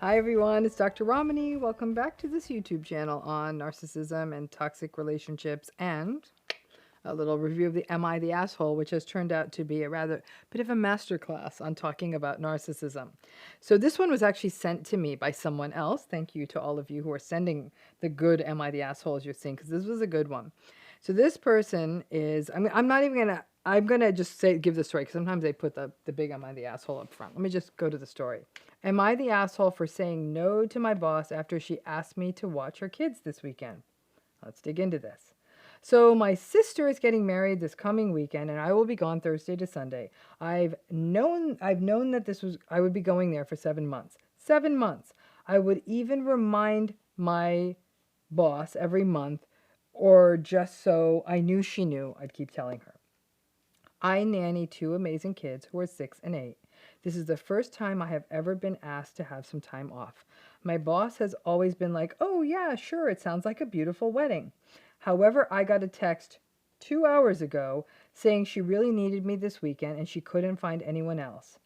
Hi everyone, it's Dr. Ramani. Welcome back to this YouTube channel on narcissism and toxic relationships and a little review of the Am I the Asshole, which has turned out to be a rather bit of a masterclass on talking about narcissism. So this one was actually sent to me by someone else. Thank you to all of you who are sending the good Am I the Asshole as you're seeing, because this was a good one. So this person is, I'm not even going to, I'm going to just give the story, because sometimes they put the big Am I the Asshole up front. Let me just go to the story. Am I the asshole for saying no to my boss after she asked me to watch her kids this weekend? Let's dig into this. So my sister is getting married this coming weekend, and I will be gone Thursday to Sunday. I've known that I would be going there for 7 months. 7 months. I would even remind my boss every month, or just so I knew she knew, I'd keep telling her. I nanny 2 amazing kids who are 6 and 8. This is the first time I have ever been asked to have some time off. My boss has always been like, "Oh yeah, sure, it sounds like a beautiful wedding." However, I got a text 2 hours ago saying she really needed me this weekend and she couldn't find anyone else.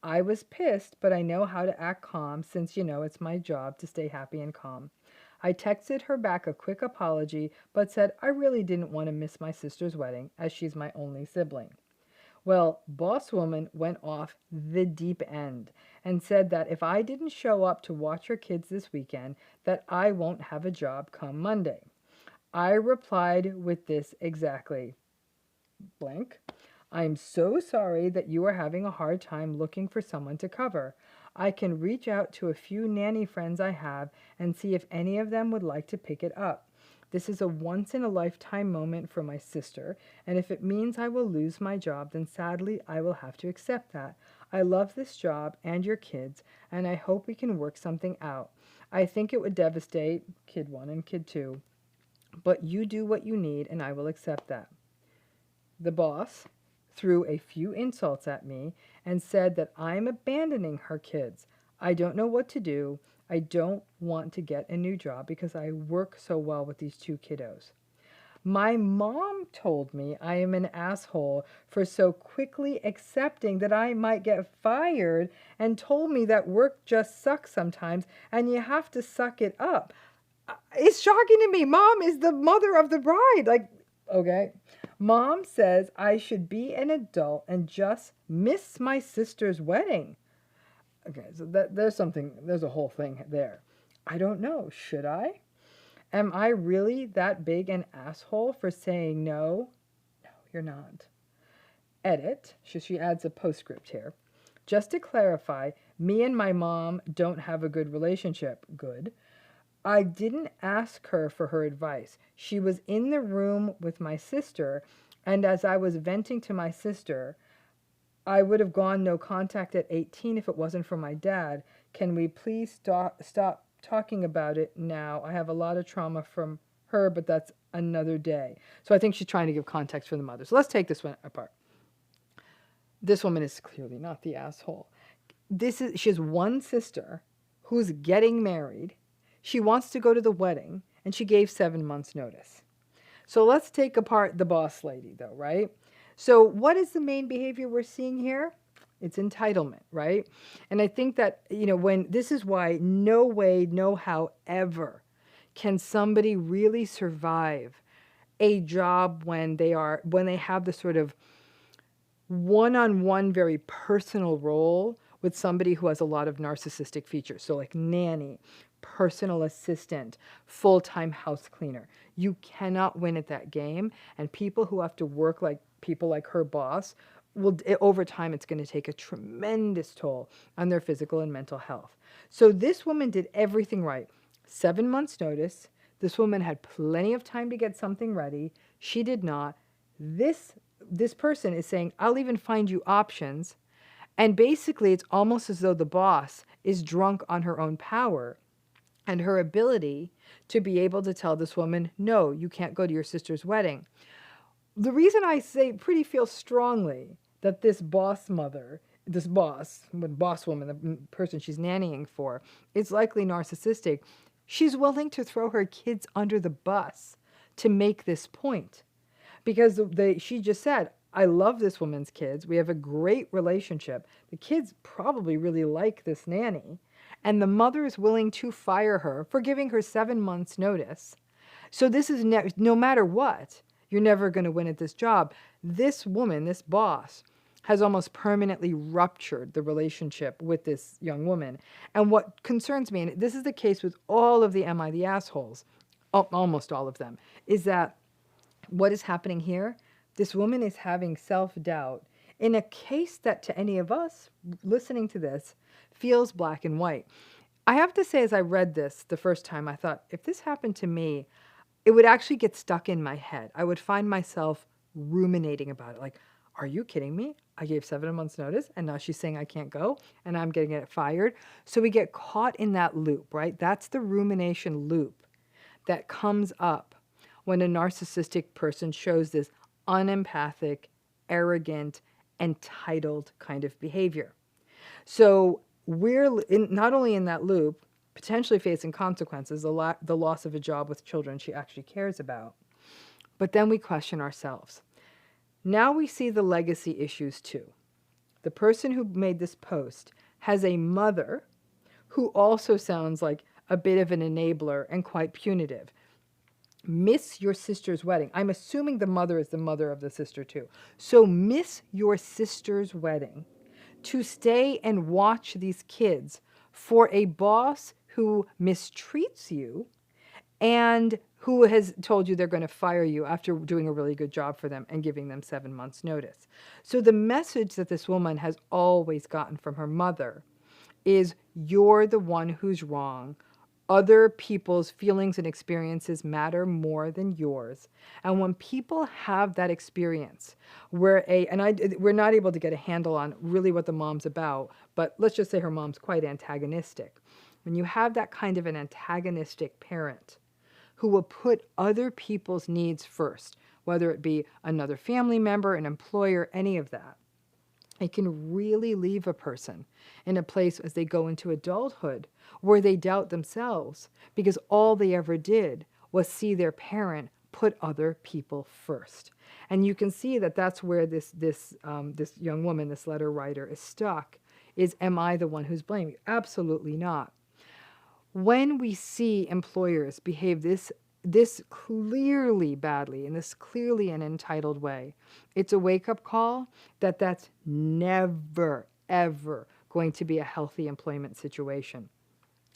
I was pissed, but I know how to act calm since, it's my job to stay happy and calm. I texted her back a quick apology, but said I really didn't want to miss my sister's wedding as she's my only sibling. Well, boss woman went off the deep end and said that if I didn't show up to watch her kids this weekend, that I won't have a job come Monday. I replied with this exactly. Blank. I'm so sorry that you are having a hard time looking for someone to cover. I can reach out to a few nanny friends I have and see if any of them would like to pick it up. This is a once-in-a-lifetime moment for my sister, and if it means I will lose my job, then sadly I will have to accept that. I love this job and your kids, and I hope we can work something out. I think it would devastate kid 1 and kid 2, but you do what you need, and I will accept that. The boss threw a few insults at me and said that I'm abandoning her kids. I don't know what to do. I don't want to get a new job because I work so well with these 2 kiddos. My mom told me I am an asshole for so quickly accepting that I might get fired and told me that work just sucks sometimes and you have to suck it up. It's shocking to me. Mom is the mother of the bride. Okay. Mom says I should be an adult and just miss my sister's wedding. Okay, so there's a whole thing there. I don't know. Should I? Am I really that big an asshole for saying no? No, you're not. Edit. She adds a postscript here. Just to clarify, me and my mom don't have a good relationship. Good. I didn't ask her for her advice. She was in the room with my sister, and as I was venting to my sister, I would have gone no contact at 18 if it wasn't for my dad. Can we please stop talking about it now? I have a lot of trauma from her, but that's another day. So I think she's trying to give context for the mother. So let's take this one apart. This woman is clearly not the asshole. She has one sister who's getting married. She wants to go to the wedding, and she gave 7 months' notice. So let's take apart the boss lady, though, right? So what is the main behavior we're seeing here? It's entitlement, right? And I think that, when this is why no way, no how ever can somebody really survive a job when they have the sort of one-on-one, very personal role with somebody who has a lot of narcissistic features. So like nanny, personal assistant, full-time house cleaner. You cannot win at that game. And people who have to work like people like her boss, over time, it's going to take a tremendous toll on their physical and mental health. So this woman did everything right. 7 months notice. This woman had plenty of time to get something ready. She did not. This person is saying, I'll even find you options. And basically, it's almost as though the boss is drunk on her own power and her ability to be able to tell this woman, no, you can't go to your sister's wedding. The reason I feel strongly that this boss woman, the person she's nannying for, is likely narcissistic, she's willing to throw her kids under the bus to make this point. Because she just said, I love this woman's kids. We have a great relationship. The kids probably really like this nanny. and the mother is willing to fire her for giving her 7 months notice. So this is no matter what, you're never going to win at this job. This woman, this boss, has almost permanently ruptured the relationship with this young woman. And what concerns me, and this is the case with all of the Am I the Assholes, almost all of them, is that what is happening here? This woman is having self-doubt in a case that to any of us listening to this feels black and white. I have to say, as I read this the first time, I thought, if this happened to me, it would actually get stuck in my head. I would find myself ruminating about it. Like, are you kidding me? I gave 7 months notice and now she's saying I can't go and I'm getting it fired. So we get caught in that loop, right? That's the rumination loop that comes up when a narcissistic person shows this unempathic, arrogant, entitled kind of behavior. So we're not only in that loop, potentially facing consequences, the loss of a job with children she actually cares about, but then we question ourselves. Now we see the legacy issues too. The person who made this post has a mother who also sounds like a bit of an enabler and quite punitive. Miss your sister's wedding. I'm assuming the mother is the mother of the sister too. So miss your sister's wedding to stay and watch these kids for a boss who mistreats you and who has told you they're going to fire you after doing a really good job for them and giving them 7 months notice. So the message that this woman has always gotten from her mother is, you're the one who's wrong. Other people's feelings and experiences matter more than yours. And when people have that experience where we're not able to get a handle on really what the mom's about, but let's just say her mom's quite antagonistic. When you have that kind of an antagonistic parent who will put other people's needs first, whether it be another family member, an employer, any of that, it can really leave a person in a place as they go into adulthood where they doubt themselves because all they ever did was see their parent put other people first. And you can see that that's where this young woman, this letter writer, is stuck, is, am I the one who's blamed? Absolutely not. When we see employers behave this clearly badly, in this clearly an entitled way, it's a wake-up call that that's never, ever going to be a healthy employment situation.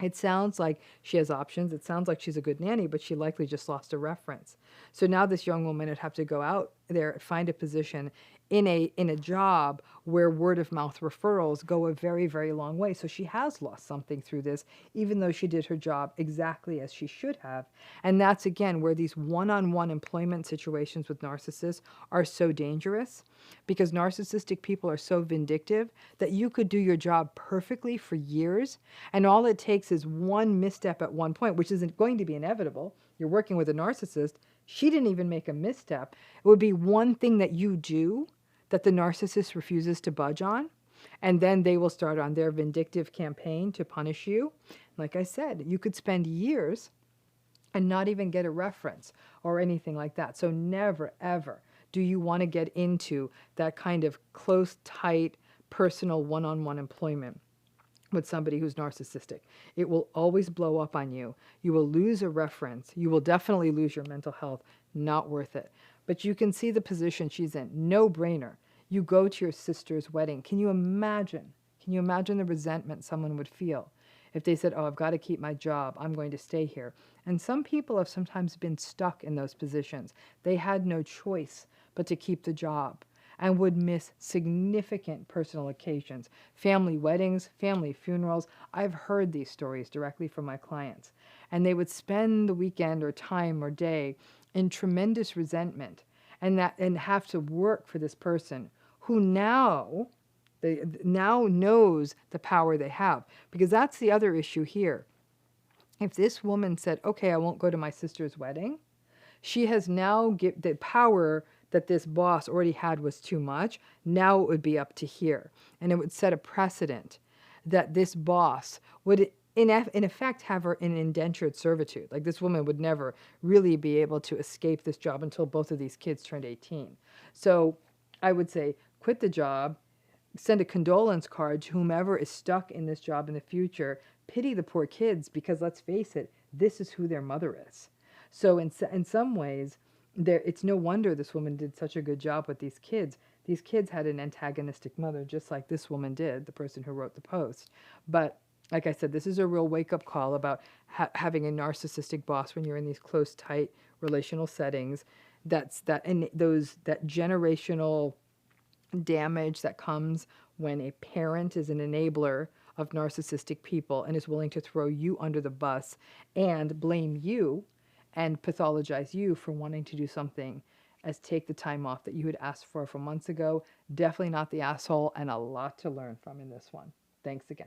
It sounds like she has options. It sounds like she's a good nanny, but she likely just lost a reference. So now this young woman would have to go out there, find a position in a job where word of mouth referrals go a very, very long way. So she has lost something through this, even though she did her job exactly as she should have. And that's, again, where these one-on-one employment situations with narcissists are so dangerous, because narcissistic people are so vindictive that you could do your job perfectly for years, and all it takes is one misstep at one point, which isn't going to be inevitable. You're working with a narcissist. She didn't even make a misstep. It would be one thing that you do that the narcissist refuses to budge on, and then they will start on their vindictive campaign to punish you. Like I said, you could spend years and not even get a reference or anything like that. So never, ever do you want to get into that kind of close, tight, personal one-on-one employment with somebody who's narcissistic. It will always blow up on you. You will lose a reference. You will definitely lose your mental health. Not worth it. But you can see the position she's in. No brainer. You go to your sister's wedding. Can you imagine? Can you imagine the resentment someone would feel if they said, oh, I've got to keep my job. I'm going to stay here. And some people have sometimes been stuck in those positions. They had no choice but to keep the job and would miss significant personal occasions, family weddings, family funerals. I've heard these stories directly from my clients. And they would spend the weekend or time or day in tremendous resentment and have to work for this person who now knows the power they have. Because that's the other issue here. If this woman said, okay, I won't go to my sister's wedding, she has now given the power that this boss already had was too much. Now it would be up to here. And it would set a precedent that this boss would, in effect, have her in indentured servitude. Like, this woman would never really be able to escape this job until both of these kids turned 18. So I would say, quit the job, send a condolence card to whomever is stuck in this job in the future. Pity the poor kids, because let's face it, this is who their mother is. So in some ways, it's no wonder this woman did such a good job with these kids. These kids had an antagonistic mother, just like this woman did, the person who wrote the post. But like I said, this is a real wake-up call about having a narcissistic boss when you're in these close, tight relational settings. That generational damage that comes when a parent is an enabler of narcissistic people and is willing to throw you under the bus and blame you and pathologize you for wanting to do something as take the time off that you had asked for months ago. Definitely not the asshole, and a lot to learn from in this one. Thanks again.